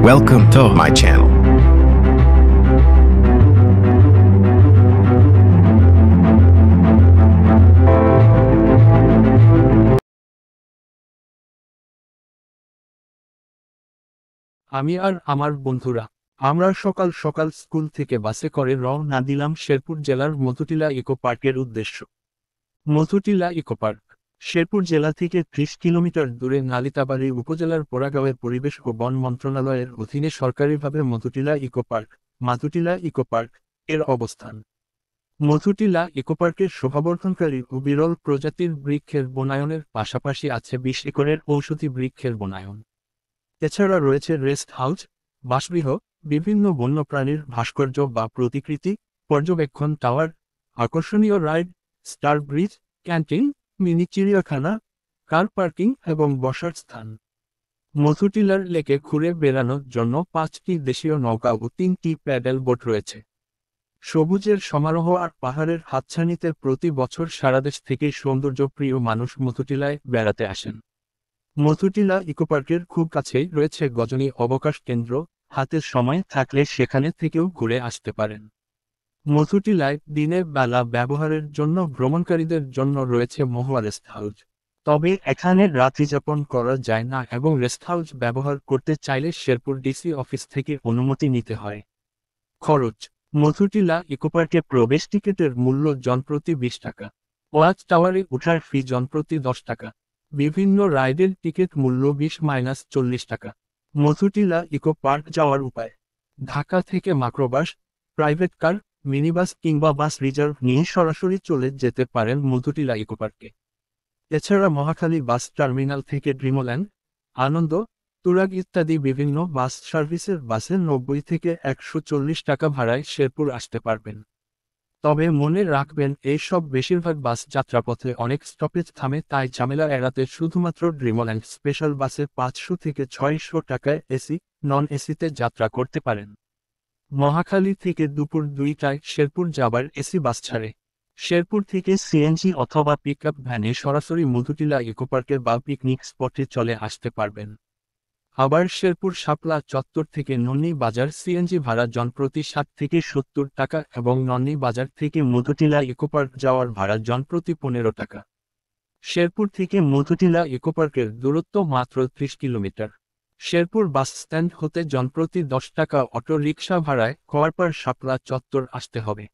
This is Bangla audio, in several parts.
Welcome to my channel. আমি আর আমার বন্ধুরা আমরা সকাল সকাল স্কুল থেকে বাসে করে রওনা দিলাম শেরপুর জেলার মতুটিলা ইকো পার্কের উদ্দেশ্য। মতুটিলা ইকো পার্ক শেরপুর জেলা থেকে ৩০ কিলোমিটার দূরে নালিতাবাড়ী উপজেলার পোড়াগাঁওয়ের পরিবেশ ও বন মন্ত্রণালয়ের অধীনে সরকারিভাবে মতুটিলা ইকো পার্ক মাতুটিলা ইকো পার্ক এর অবস্থান। মতুটিলা ইকো পার্কের শোভাবর্ধনকারী ও বিরল প্রজাতির বৃক্ষের বনায়নের পাশাপাশি আছে ২০ একরের ঔষধি বৃক্ষের বনায়ন। এছাড়া রয়েছে রেস্ট হাউস, বাসগৃহ, বিভিন্ন বন্যপ্রাণীর ভাস্কর্য বা প্রতিকৃতি, পর্যবেক্ষণ টাওয়ার, আকর্ষণীয় ride, star bridge, canteen, mini চিড়িয়াখানা, কার পার্কিং এবং বসার স্থান। মতুটিলার লেকে ঘুরে বেড়ানোর জন্য ৫টি দেশীয় নৌকা ও ৩টি প্যাডেল বোট রয়েছে। সবুজের সমারোহ আর পাহাড়ের হাতছানিতে প্রতি বছর সারাদেশ থেকে সৌন্দর্যপ্রিয় মানুষ মতুটিলায় বেড়াতে আসেন। মতুটিলা ইকোপার্কের খুব কাছেই রয়েছে গজনী অবকাশ কেন্দ্র, হাতের সময় থাকলে সেখানে থেকেও ঘুরে আসতে পারেন। মতুটিলায় দিনের বেলা ব্যবহারের জন্য ভ্রমণকারীদের জন্য রয়েছে মহুয়া রেস্ট হাউস, তবে এখানে রাত্রিযাপন করা যায় না এবং রেস্ট হাউস ব্যবহার করতে চাইলে শেরপুর ডিসি অফিস থেকে অনুমতি নিতে হয়। খরচ: মতুটিলা ইকোপার্কে প্রবেশ টিকিটের মূল্য জনপ্রতি ২০ টাকা। ওয়াচ টাওয়ারে ওঠার ফি জনপ্রতি ১০ টাকা। বিভিন্ন রাইডের টিকিট মূল্য ২০-৪০ টাকা। মতুটিলা ইকো পার্ক যাওয়ার উপায়: ঢাকা থেকে মাইক্রোবাস, প্রাইভেট কার, মিনিবাস কিংবা বাস রিজার্ভ নিয়ে সরাসরি চলে যেতে পারেন মতুটিলা ইকো পার্কে। এছাড়া মহাখালী বাস টার্মিনাল থেকে ড্রিমল্যান্ড, আনন্দ, তুরাগ ইত্যাদি বিভিন্ন বাস সার্ভিসের বাসে ৯০ থেকে ১৪০ টাকা ভাড়ায় শেরপুর আসতে পারবেন। তবে মনে রাখবেন, এইসব বেশিরভাগ বাস যাত্রাপথে অনেক স্টপেজ থামে, তাই ঝামেলা এড়াতে শুধুমাত্র ড্রিমল্যান্ড স্পেশাল বাসে ৫০০ থেকে ৬০০ টাকায় এসি, নন এসিতে যাত্রা করতে পারেন। মহাখালী থেকে দুপুর ২টায় শেরপুর যাবার এসি বাস ছাড়ে। শেরপুর থেকে সিএনজি অথবা পিকআপ ভ্যানে সরাসরি মতুটিলা ইকোপার্কে বা পিকনিক স্পটে চলে আসতে পারবেন। আবার শেরপুর শাপলা চত্বর থেকে নন্নী বাজার সিএনজি ভাড়া জনপ্রতি ৬০ থেকে ৭০ টাকা এবং নন্নী বাজার থেকে মতুটিলা ইকোপার্ক যাওয়ার ভাড়া জনপ্রতি ১৫ টাকা। শেরপুর থেকে মতুটিলা ইকোপার্কের দূরত্ব মাত্র ৩০ কিলোমিটার। শেরপুর বাস স্ট্যান্ড হতে জনপ্রতি ১০ টাকা অটো রিকশা ভাড়ায় কোয়ারপাড় শাপলা চত্বর আসতে হবে।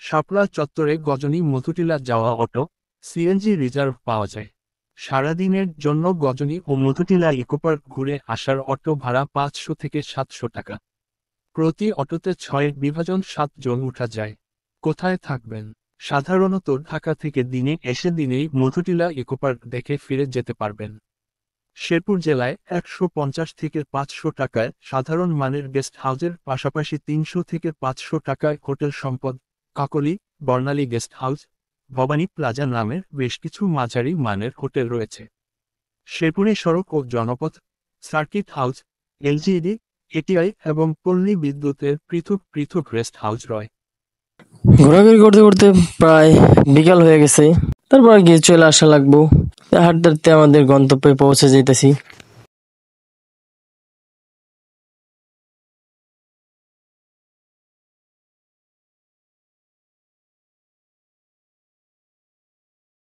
শাপলা চত্বরে গজনী মতুটিলা যাওয়া অটো, সিএনজি রিজার্ভ পাওয়া যায়। সারাদিনের জন্য গজনী ও মতুটিলা ইকোপার্ক ঘুরে আসার অটো ভাড়া ৫০০ থেকে ৭০০ টাকা। প্রতি অটোতে ৬/৭ জন উঠা যায়। কোথায় থাকবেন? সাধারণত ঢাকা থেকে দিনে এসে দিনেই মতুটিলা ইকোপার্ক দেখে ফিরে যেতে পারবেন। শেরপুর জেলায় ১৫০ থেকে ৫০০ টাকায় সাধারণ মানের গেস্ট হাউসের পাশাপাশি ৩০০ থেকে ৫০০ টাকায় হোটেল সম্পদ, কাকলী, বর্ণালী গেস্ট হাউস, ভবানী প্লাজা নামের বেশ কিছু মাঝারি মানের হোটেল রয়েছে। শেরপুরে সড়ক ও জনপথ, সার্কিট হাউস, এলজিইডি, এটিআই এবং পল্লী বিদ্যুতের পৃথক পৃথক রেস্ট হাউস রয়। ঘোরাঘুরি করতে করতে প্রায় বিকাল হয়ে গেছে, তারপর গিয়ে চলে আসা লাগবো। হাঁটতে হাঁটতে আমাদের গন্তব্যে পৌঁছে যেতেছি।